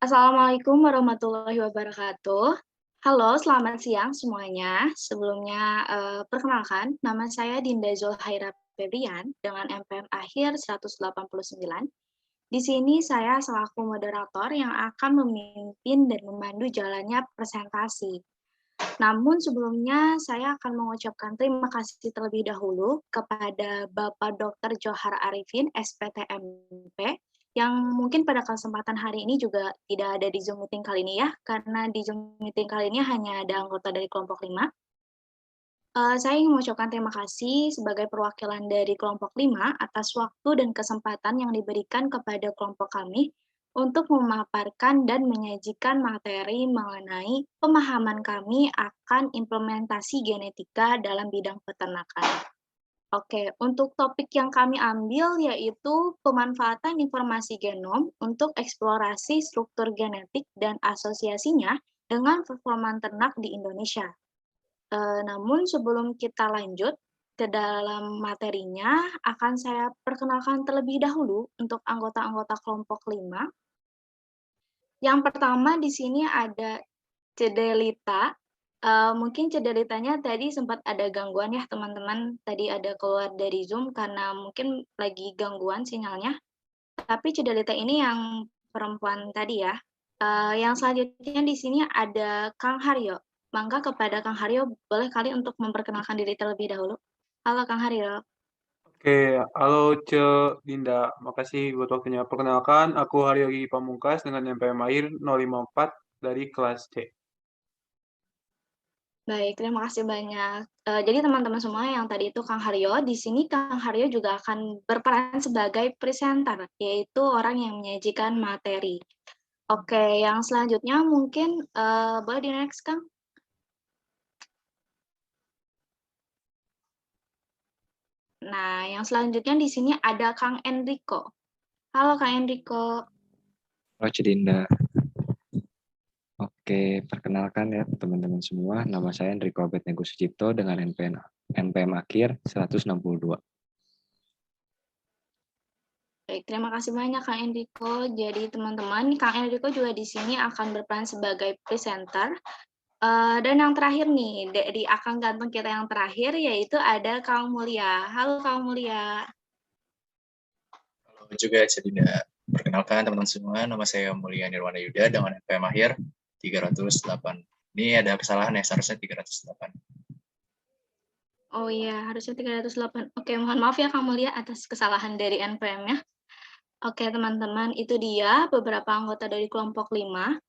Assalamualaikum warahmatullahi wabarakatuh. Halo, selamat siang semuanya. Sebelumnya, perkenalkan, nama saya Dinda Zulhaira Febrian dengan MPM akhir 189. Di sini saya selaku moderator yang akan memimpin dan memandu jalannya presentasi. Namun sebelumnya saya akan mengucapkan terima kasih terlebih dahulu kepada Bapak Dr. Johar Arifin, SPTMP, yang mungkin pada kesempatan hari ini juga tidak ada di Zoom meeting kali ini ya, karena di Zoom meeting kali ini hanya ada anggota dari kelompok 5. Saya ingin mengucapkan terima kasih sebagai perwakilan dari kelompok 5 atas waktu dan kesempatan yang diberikan kepada kelompok kami untuk memaparkan dan menyajikan materi mengenai pemahaman kami akan implementasi genetika dalam bidang peternakan. Oke, untuk topik yang kami ambil yaitu pemanfaatan informasi genom untuk eksplorasi struktur genetik dan asosiasinya dengan performa ternak di Indonesia. Namun sebelum kita lanjut ke dalam materinya, akan saya perkenalkan terlebih dahulu untuk anggota-anggota kelompok 5. Yang pertama di sini ada Cedelita. Mungkin Cedelitanya tadi sempat ada gangguan ya teman-teman, tadi ada keluar dari Zoom karena mungkin lagi gangguan sinyalnya. Tapi Cedelita ini yang perempuan tadi ya. Yang selanjutnya di sini ada Kang Haryo. Mangga kepada Kang Haryo, boleh kali untuk memperkenalkan diri terlebih dahulu. Halo Kang Haryo. Oke, halo Dinda. Makasih buat waktunya. Perkenalkan, aku Haryogi Pamungkas dengan MPM Air 054 dari kelas C. Baik, terima kasih banyak. Jadi teman-teman semua yang tadi itu Kang Haryo, di sini Kang Haryo juga akan berperan sebagai presenter, yaitu orang yang menyajikan materi. Oke, yang selanjutnya mungkin boleh di next Kang. Nah, yang selanjutnya di sini ada Kang Enrico. Halo Kang Enrico. Halo Cidinda. Oke, perkenalkan ya teman-teman semua. Nama saya Enrico Abednego Sucipto dengan NPM akhir 162. Baik, terima kasih banyak Kang Enrico. Jadi teman-teman, Kang Enrico juga di sini akan berperan sebagai presenter. Dan yang terakhir nih, dari akang ganteng kita yang terakhir yaitu ada Kang Mulia. Halo Kang Mulia. Halo juga Cidinda. Perkenalkan teman-teman semua, nama saya Mulia Nirwana Yuda dengan NPM akhir 308. Ini ada kesalahan ya, seharusnya 308. Oh iya, harusnya 308. Oke, mohon maaf ya Kang Mulia atas kesalahan dari NPM-nya. Oke, teman-teman, itu dia beberapa anggota dari kelompok 5.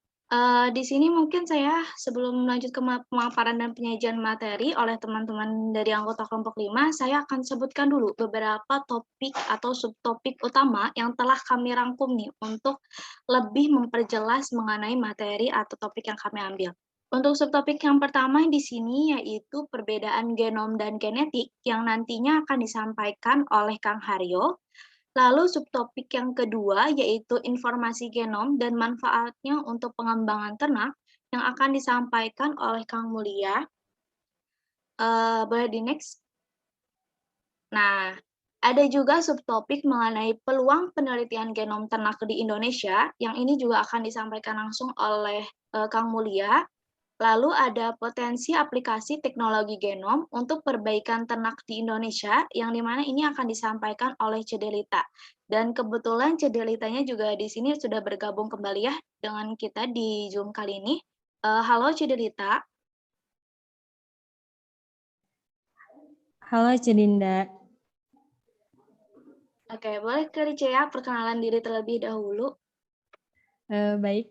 Di sini mungkin saya sebelum lanjut ke pemaparan dan penyajian materi oleh teman-teman dari anggota kelompok 5, saya akan sebutkan dulu beberapa topik atau subtopik utama yang telah kami rangkum nih untuk lebih memperjelas mengenai materi atau topik yang kami ambil. Untuk subtopik yang pertama di sini yaitu perbedaan genom dan genetik yang nantinya akan disampaikan oleh Kang Haryo. Lalu subtopik yang kedua yaitu informasi genom dan manfaatnya untuk pengembangan ternak yang akan disampaikan oleh Kang Mulia. Boleh di next? Nah, ada juga subtopik mengenai peluang penelitian genom ternak di Indonesia, yang ini juga akan disampaikan langsung oleh Kang Mulia. Lalu ada potensi aplikasi teknologi genom untuk perbaikan ternak di Indonesia, yang dimana ini akan disampaikan oleh Cedelita. Dan kebetulan Cedelitanya juga di sini sudah bergabung kembali ya dengan kita di Zoom kali ini. Halo Cedelita. Halo Cidinda. Oke, boleh ke Licea perkenalan diri terlebih dahulu. Baik,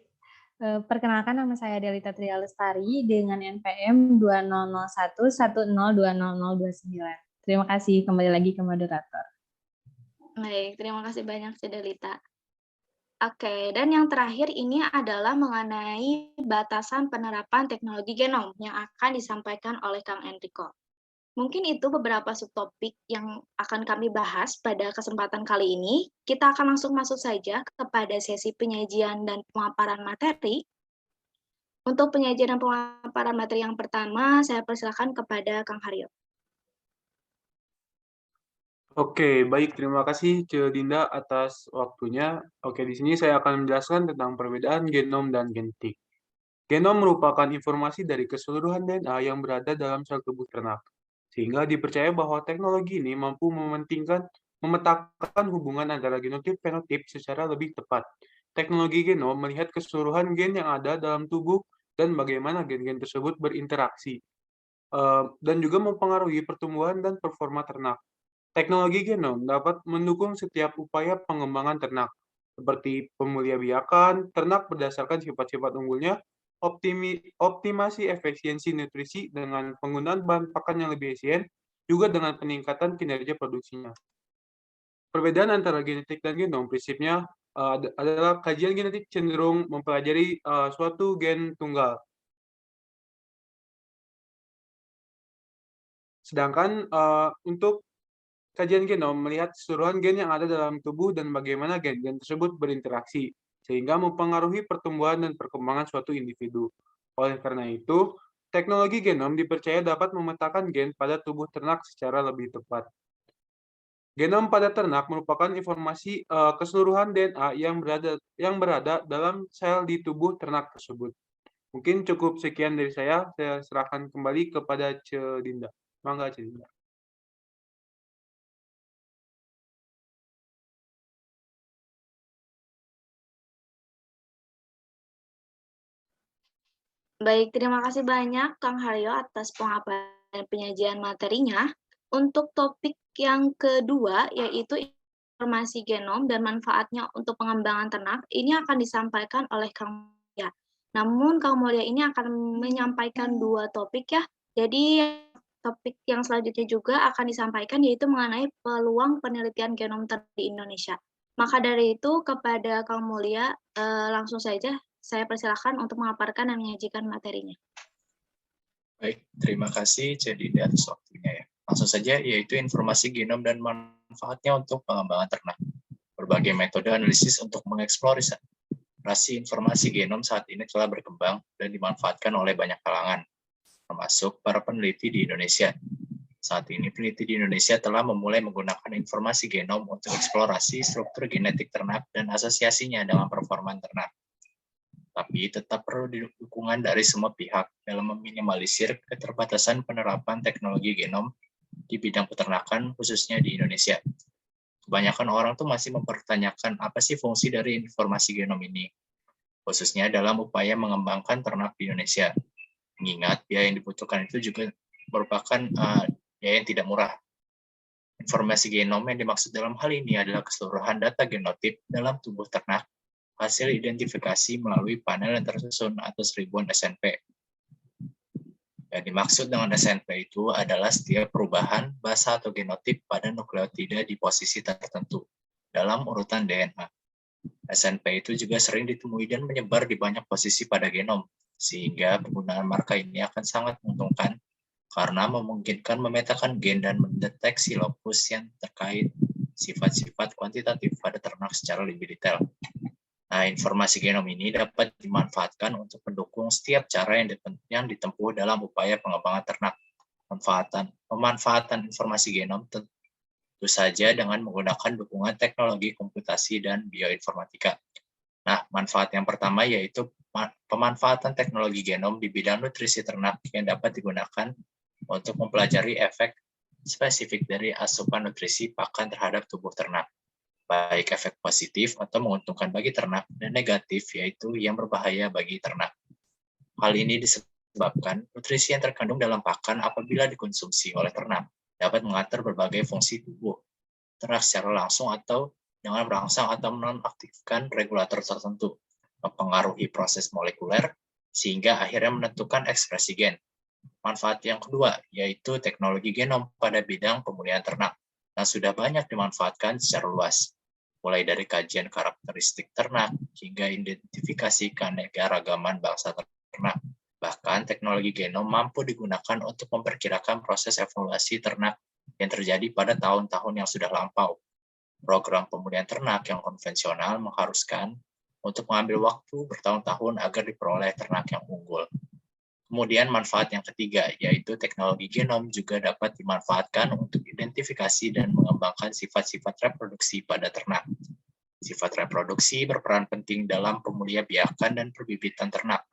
perkenalkan nama saya Delita Tria Lestari dengan NPM 200110200029. Terima kasih, kembali lagi ke moderator. Baik, terima kasih banyak Cedelita. Oke, dan yang terakhir ini adalah mengenai batasan penerapan teknologi genom yang akan disampaikan oleh Kang Enrico. Mungkin itu beberapa subtopik yang akan kami bahas pada kesempatan kali ini. Kita akan langsung masuk saja kepada sesi penyajian dan pemaparan materi. Untuk penyajian dan pemaparan materi yang pertama, saya persilakan kepada Kang Haryo. Oke, baik. Terima kasih, Ce Dinda, atas waktunya. Oke, di sini saya akan menjelaskan tentang perbedaan genom dan genetik. Genom merupakan informasi dari keseluruhan DNA yang berada dalam sel tubuh ternak, sehingga dipercaya bahwa teknologi ini mampu memetakan hubungan antara genotip-fenotip secara lebih tepat. Teknologi genom melihat keseluruhan gen yang ada dalam tubuh dan bagaimana gen-gen tersebut berinteraksi, dan juga mempengaruhi pertumbuhan dan performa ternak. Teknologi genom dapat mendukung setiap upaya pengembangan ternak, seperti pemuliabiakan ternak berdasarkan sifat-sifat unggulnya, optimasi efisiensi nutrisi dengan penggunaan bahan pakan yang lebih efisien, juga dengan peningkatan kinerja produksinya. Perbedaan antara genetik dan genom prinsipnya adalah kajian genetik cenderung mempelajari suatu gen tunggal. Sedangkan untuk kajian genom melihat keseluruhan gen yang ada dalam tubuh dan bagaimana gen-gen tersebut berinteraksi, sehingga mempengaruhi pertumbuhan dan perkembangan suatu individu. Oleh karena itu, teknologi genom dipercaya dapat memetakan gen pada tubuh ternak secara lebih tepat. Genom pada ternak merupakan informasi keseluruhan DNA yang berada dalam sel di tubuh ternak tersebut. Mungkin cukup sekian dari saya serahkan kembali kepada Ce Dinda. Mangga, Ce Dinda. Baik, terima kasih banyak Kang Haryo atas pemaparan dan penyajian materinya. Untuk topik yang kedua, yaitu informasi genom dan manfaatnya untuk pengembangan ternak, ini akan disampaikan oleh Kang Mulia. Namun Kang Mulia ini akan menyampaikan dua topik ya. Jadi topik yang selanjutnya juga akan disampaikan yaitu mengenai peluang penelitian genom ternak di Indonesia. Maka dari itu kepada Kang Mulia langsung saja saya persilahkan untuk memaparkan dan menyajikan materinya. Baik, terima kasih jadi atas waktunya ya. Langsung saja, yaitu informasi genom dan manfaatnya untuk pengembangan ternak. Berbagai metode analisis untuk mengeksplorasi informasi genom saat ini telah berkembang dan dimanfaatkan oleh banyak kalangan, termasuk para peneliti di Indonesia. Saat ini peneliti di Indonesia telah memulai menggunakan informasi genom untuk eksplorasi struktur genetik ternak dan asosiasinya dengan performa ternak. Tapi tetap perlu dukungan dari semua pihak dalam meminimalisir keterbatasan penerapan teknologi genom di bidang peternakan, khususnya di Indonesia. Kebanyakan orang tuh masih mempertanyakan apa sih fungsi dari informasi genom ini, khususnya dalam upaya mengembangkan ternak di Indonesia. Mengingat biaya yang dibutuhkan itu juga merupakan biaya yang tidak murah. Informasi genom yang dimaksud dalam hal ini adalah keseluruhan data genotip dalam tubuh ternak, hasil identifikasi melalui panel yang tersusun atas ribuan SNP. Yang dimaksud dengan SNP itu adalah setiap perubahan basa atau genotip pada nukleotida di posisi tertentu dalam urutan DNA. SNP itu juga sering ditemui dan menyebar di banyak posisi pada genom, sehingga penggunaan marka ini akan sangat menguntungkan karena memungkinkan memetakan gen dan mendeteksi lokus yang terkait sifat-sifat kuantitatif pada ternak secara lebih detail. Nah, informasi genom ini dapat dimanfaatkan untuk mendukung setiap cara yang ditempuh dalam upaya pengembangan ternak. Pemanfaatan informasi genom tentu saja dengan menggunakan dukungan teknologi komputasi dan bioinformatika. Nah, manfaat yang pertama yaitu pemanfaatan teknologi genom di bidang nutrisi ternak yang dapat digunakan untuk mempelajari efek spesifik dari asupan nutrisi pakan terhadap tubuh ternak, baik efek positif atau menguntungkan bagi ternak dan negatif yaitu yang berbahaya bagi ternak. Hal ini disebabkan nutrisi yang terkandung dalam pakan apabila dikonsumsi oleh ternak dapat mengatur berbagai fungsi tubuh ternak secara langsung atau dengan merangsang atau menonaktifkan regulator tertentu, mempengaruhi proses molekuler sehingga akhirnya menentukan ekspresi gen. Manfaat yang kedua yaitu teknologi genom pada bidang pemulihan ternak yang sudah banyak dimanfaatkan secara luas, mulai dari kajian karakteristik ternak hingga identifikasi keanekaragaman bangsa ternak. Bahkan teknologi genom mampu digunakan untuk memperkirakan proses evolusi ternak yang terjadi pada tahun-tahun yang sudah lampau. Program pemulihan ternak yang konvensional mengharuskan untuk mengambil waktu bertahun-tahun agar diperoleh ternak yang unggul. Kemudian manfaat yang ketiga, yaitu teknologi genom juga dapat dimanfaatkan untuk identifikasi dan mengembangkan sifat-sifat reproduksi pada ternak. Sifat reproduksi berperan penting dalam pemuliabiakan dan perbibitan ternak,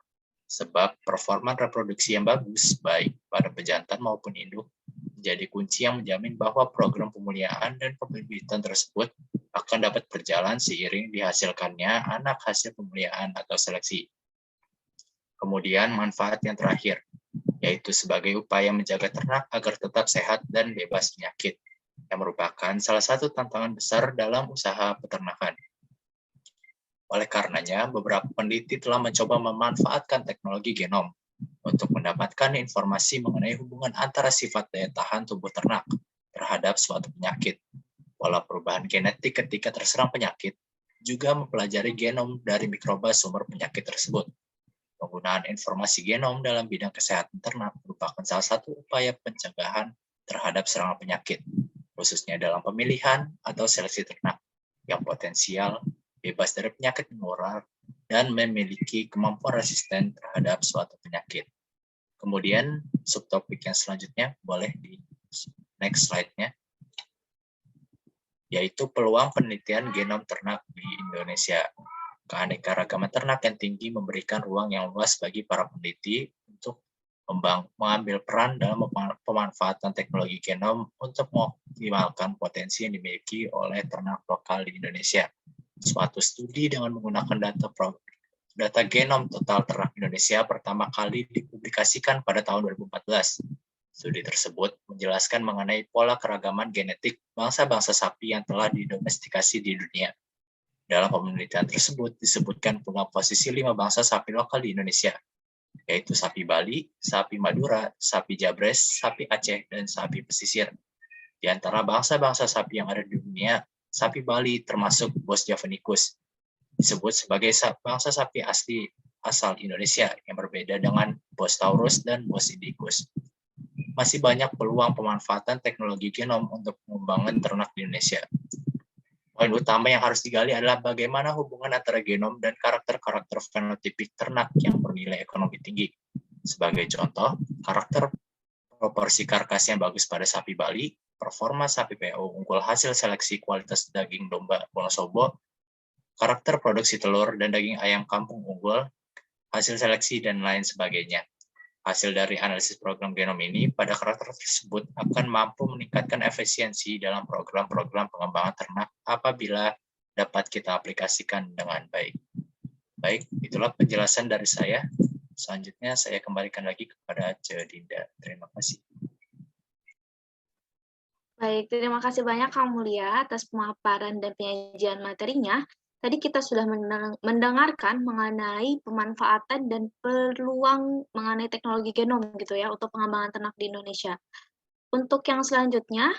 sebab performa reproduksi yang bagus, baik pada pejantan maupun induk, menjadi kunci yang menjamin bahwa program pemuliaan dan perbibitan tersebut akan dapat berjalan seiring dihasilkannya anak hasil pemuliaan atau seleksi. Kemudian manfaat yang terakhir, yaitu sebagai upaya menjaga ternak agar tetap sehat dan bebas penyakit, yang merupakan salah satu tantangan besar dalam usaha peternakan. Oleh karenanya, beberapa peneliti telah mencoba memanfaatkan teknologi genom untuk mendapatkan informasi mengenai hubungan antara sifat daya tahan tubuh ternak terhadap suatu penyakit, pola perubahan genetik ketika terserang penyakit, juga mempelajari genom dari mikroba sumber penyakit tersebut. Penggunaan informasi genom dalam bidang kesehatan ternak merupakan salah satu upaya pencegahan terhadap serangan penyakit, khususnya dalam pemilihan atau seleksi ternak yang potensial, bebas dari penyakit menular, dan memiliki kemampuan resisten terhadap suatu penyakit. Kemudian, subtopik yang selanjutnya, boleh di next slide-nya, yaitu peluang penelitian genom ternak di Indonesia. Keanekaragaman ternak yang tinggi memberikan ruang yang luas bagi para peneliti untuk mengambil peran dalam pemanfaatan teknologi genom untuk mengoptimalkan potensi yang dimiliki oleh ternak lokal di Indonesia. Suatu studi dengan menggunakan data genom total ternak Indonesia pertama kali dipublikasikan pada tahun 2014. Studi tersebut menjelaskan mengenai pola keragaman genetik bangsa-bangsa sapi yang telah didomestikasi di dunia. Dalam penelitian tersebut disebutkan pula posisi 5 bangsa sapi lokal di Indonesia, yaitu sapi Bali, sapi Madura, sapi Jabres, sapi Aceh, dan sapi pesisir. Di antara bangsa-bangsa sapi yang ada di dunia, sapi Bali termasuk Bos javanicus, disebut sebagai bangsa sapi asli asal Indonesia yang berbeda dengan Bos taurus dan Bos indicus. Masih banyak peluang pemanfaatan teknologi genom untuk pengembangan ternak di Indonesia. Poin utama yang harus digali adalah bagaimana hubungan antara genom dan karakter-karakter fenotipik ternak yang bernilai ekonomi tinggi. Sebagai contoh, karakter proporsi karkas yang bagus pada sapi Bali, performa sapi PO unggul hasil seleksi kualitas daging domba Wonosobo, karakter produksi telur dan daging ayam kampung unggul, hasil seleksi, dan lain sebagainya. Hasil dari analisis program genom ini pada karakter tersebut akan mampu meningkatkan efisiensi dalam program-program pengembangan ternak apabila dapat kita aplikasikan dengan baik. Baik, itulah penjelasan dari saya. Selanjutnya saya kembalikan lagi kepada Ce Dinda. Terima kasih. Baik, terima kasih banyak Kang Mulia atas pemaparan dan penyajian materinya. Tadi kita sudah mendengarkan mengenai pemanfaatan dan peluang mengenai teknologi genom gitu ya untuk pengembangan ternak di Indonesia. Untuk yang selanjutnya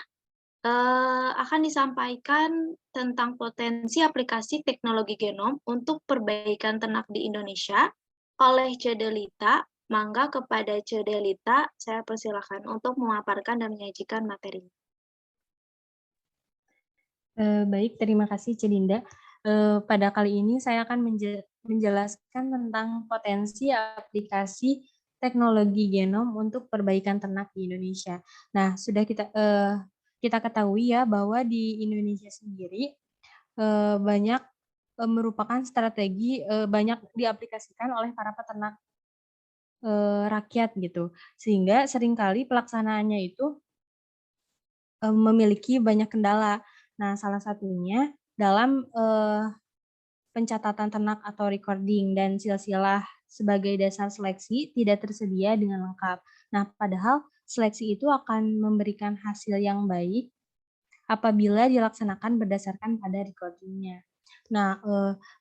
akan disampaikan tentang potensi aplikasi teknologi genom untuk perbaikan ternak di Indonesia oleh Ce Delita. Mangga kepada Ce Delita, saya persilakan untuk memaparkan dan menyajikan materinya. Baik, terima kasih Ce Dinda. Pada kali ini saya akan menjelaskan tentang potensi aplikasi teknologi genom untuk perbaikan ternak di Indonesia. Nah, sudah kita ketahui ya bahwa di Indonesia sendiri banyak merupakan strategi banyak diaplikasikan oleh para peternak rakyat gitu, sehingga seringkali pelaksanaannya itu memiliki banyak kendala. Nah, salah satunya dalam pencatatan ternak atau recording dan silsilah sebagai dasar seleksi tidak tersedia dengan lengkap. Nah, padahal seleksi itu akan memberikan hasil yang baik apabila dilaksanakan berdasarkan pada recordingnya. Nah,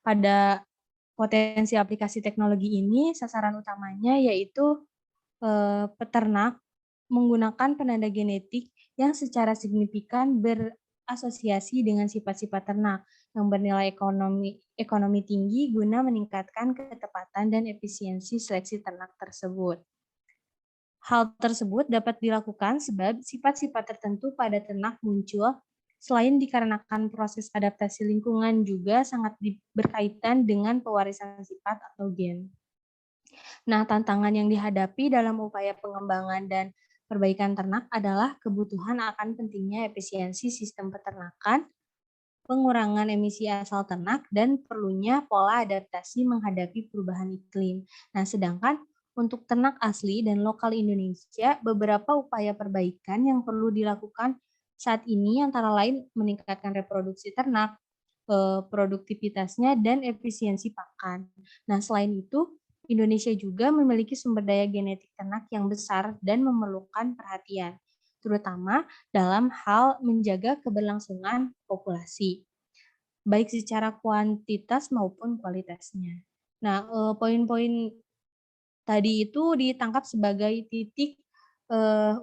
pada potensi aplikasi teknologi ini sasaran utamanya yaitu peternak menggunakan penanda genetik yang secara signifikan berasosiasi dengan sifat-sifat ternak yang bernilai ekonomi tinggi guna meningkatkan ketepatan dan efisiensi seleksi ternak tersebut. Hal tersebut dapat dilakukan sebab sifat-sifat tertentu pada ternak muncul selain dikarenakan proses adaptasi lingkungan juga sangat berkaitan dengan pewarisan sifat atau gen. Nah, tantangan yang dihadapi dalam upaya pengembangan dan perbaikan ternak adalah kebutuhan akan pentingnya efisiensi sistem peternakan, pengurangan emisi asal ternak, dan perlunya pola adaptasi menghadapi perubahan iklim. Nah, sedangkan untuk ternak asli dan lokal Indonesia, beberapa upaya perbaikan yang perlu dilakukan saat ini antara lain meningkatkan reproduksi ternak, produktivitasnya, dan efisiensi pakan. Nah, selain itu, Indonesia juga memiliki sumber daya genetik ternak yang besar dan memerlukan perhatian, terutama dalam hal menjaga keberlangsungan populasi, baik secara kuantitas maupun kualitasnya. Nah, poin-poin tadi itu ditangkap sebagai titik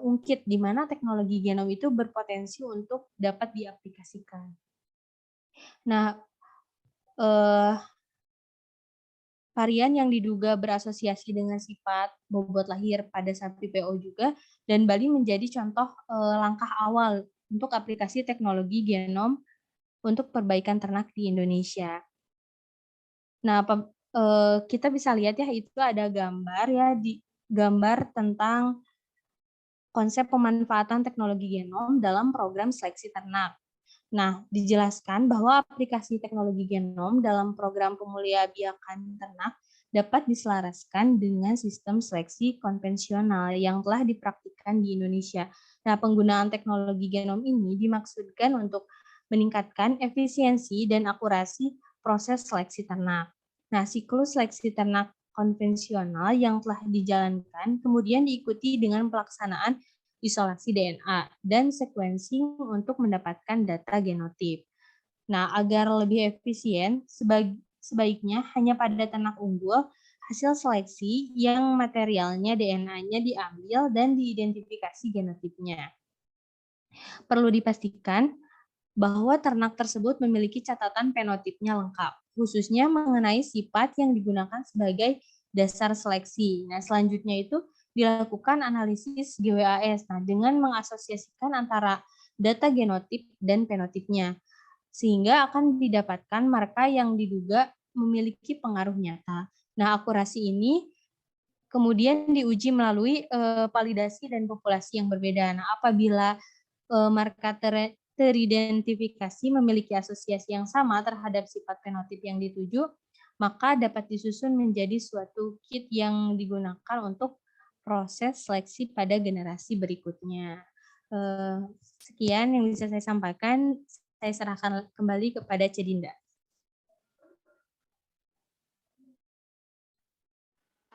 ungkit di mana teknologi genom itu berpotensi untuk dapat diaplikasikan. Nah, varian yang diduga berasosiasi dengan sifat bobot lahir pada sapi PO juga, dan Bali menjadi contoh langkah awal untuk aplikasi teknologi genom untuk perbaikan ternak di Indonesia. Nah, kita bisa lihat ya, itu ada gambar ya, di gambar tentang konsep pemanfaatan teknologi genom dalam program seleksi ternak. Nah, dijelaskan bahwa aplikasi teknologi genom dalam program pemuliabiakan ternak dapat diselaraskan dengan sistem seleksi konvensional yang telah dipraktikkan di Indonesia. Nah, penggunaan teknologi genom ini dimaksudkan untuk meningkatkan efisiensi dan akurasi proses seleksi ternak. Nah, siklus seleksi ternak konvensional yang telah dijalankan kemudian diikuti dengan pelaksanaan isolasi DNA dan sequencing untuk mendapatkan data genotip. Nah, agar lebih efisien, sebaiknya hanya pada ternak unggul hasil seleksi yang materialnya DNA-nya diambil dan diidentifikasi genotipnya. Perlu dipastikan bahwa ternak tersebut memiliki catatan fenotipnya lengkap, khususnya mengenai sifat yang digunakan sebagai dasar seleksi. Nah, selanjutnya itu dilakukan analisis GWAS dengan mengasosiasikan antara data genotip dan fenotipnya, sehingga akan didapatkan marka yang diduga memiliki pengaruh nyata. Nah, akurasi ini kemudian diuji melalui validasi dan populasi yang berbeda. Nah, apabila marka teridentifikasi memiliki asosiasi yang sama terhadap sifat fenotip yang dituju, maka dapat disusun menjadi suatu kit yang digunakan untuk proses seleksi pada generasi berikutnya. Sekian yang bisa saya sampaikan. Saya serahkan kembali kepada Cedinda.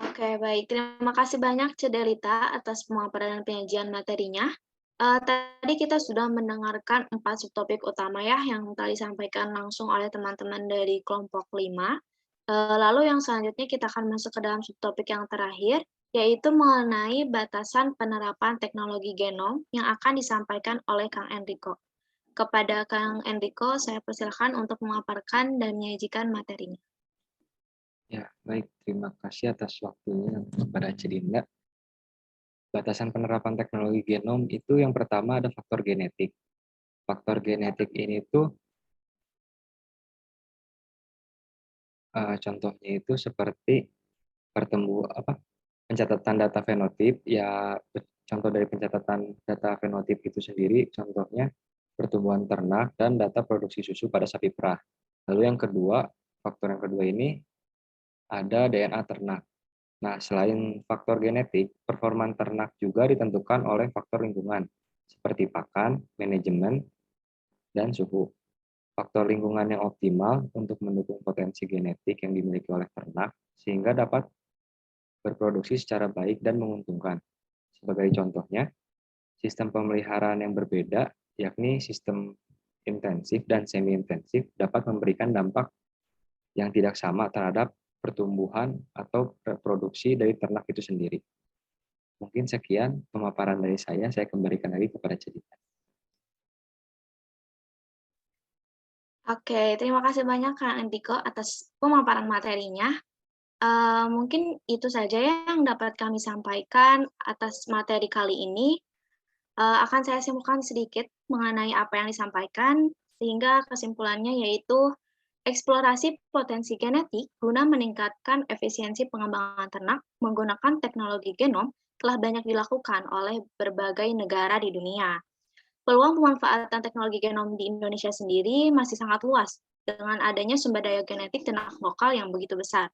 Oke, baik. Terima kasih banyak Cedelita atas pemaparan dan penyajian materinya. Tadi kita sudah mendengarkan 4 subtopik utama ya yang telah disampaikan langsung oleh teman-teman dari kelompok 5. Lalu yang selanjutnya kita akan masuk ke dalam subtopik yang terakhir, yaitu mengenai batasan penerapan teknologi genom yang akan disampaikan oleh Kang Enrico. Kepada Kang Enrico, saya persilakan untuk memaparkan dan menyajikan materinya. Ya, baik. Terima kasih atas waktunya kepada Cedinda. Batasan penerapan teknologi genom itu yang pertama ada faktor genetik. Faktor genetik ini tuh contohnya itu seperti pencatatan data fenotip, ya contoh dari pencatatan data fenotip itu sendiri, contohnya pertumbuhan ternak dan data produksi susu pada sapi perah. Lalu yang kedua, faktor yang kedua ini ada DNA ternak. Nah, selain faktor genetik, performa ternak juga ditentukan oleh faktor lingkungan, seperti pakan, manajemen, dan suhu. Faktor lingkungan yang optimal untuk mendukung potensi genetik yang dimiliki oleh ternak, sehingga dapat berproduksi secara baik dan menguntungkan. Sebagai contohnya, sistem pemeliharaan yang berbeda, yakni sistem intensif dan semi-intensif, dapat memberikan dampak yang tidak sama terhadap pertumbuhan atau reproduksi dari ternak itu sendiri. Mungkin sekian pemaparan dari saya kembalikan lagi kepada Cedinda. Oke, terima kasih banyak Kang Enrico atas pemaparan materinya. Mungkin itu saja yang dapat kami sampaikan atas materi kali ini. Akan saya simpulkan sedikit mengenai apa yang disampaikan, sehingga kesimpulannya yaitu Eksplorasi potensi genetik guna meningkatkan efisiensi pengembangan ternak menggunakan teknologi genom telah banyak dilakukan oleh berbagai negara di dunia. Peluang pemanfaatan teknologi genom di Indonesia sendiri masih sangat luas dengan adanya sumber daya genetik ternak lokal yang begitu besar.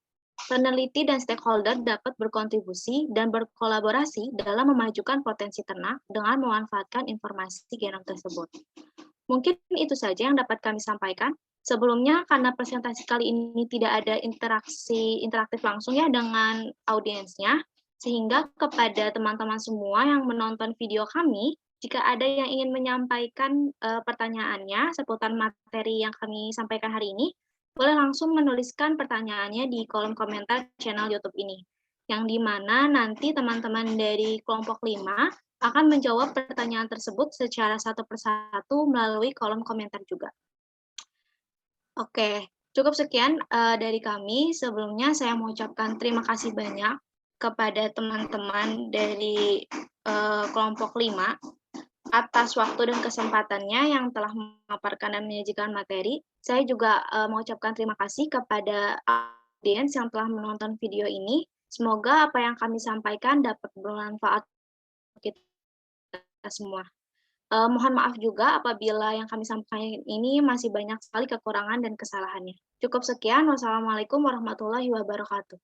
Peneliti dan stakeholder dapat berkontribusi dan berkolaborasi dalam memajukan potensi ternak dengan memanfaatkan informasi genom tersebut. Mungkin itu saja yang dapat kami sampaikan. Sebelumnya, karena presentasi kali ini tidak ada interaktif langsung ya dengan audiensnya, sehingga kepada teman-teman semua yang menonton video kami, jika ada yang ingin menyampaikan pertanyaannya seputar materi yang kami sampaikan hari ini, boleh langsung menuliskan pertanyaannya di kolom komentar channel YouTube ini, yang dimana nanti teman-teman dari kelompok 5 akan menjawab pertanyaan tersebut secara satu persatu melalui kolom komentar juga. Oke, cukup sekian dari kami. Sebelumnya saya mengucapkan terima kasih banyak kepada teman-teman dari kelompok 5 atas waktu dan kesempatannya yang telah memaparkan dan menyajikan materi. Saya juga mengucapkan terima kasih kepada audiens yang telah menonton video ini. Semoga apa yang kami sampaikan dapat bermanfaat untuk kita semua. Mohon maaf juga apabila yang kami sampaikan ini masih banyak sekali kekurangan dan kesalahannya. Cukup sekian. Wassalamualaikum warahmatullahi wabarakatuh.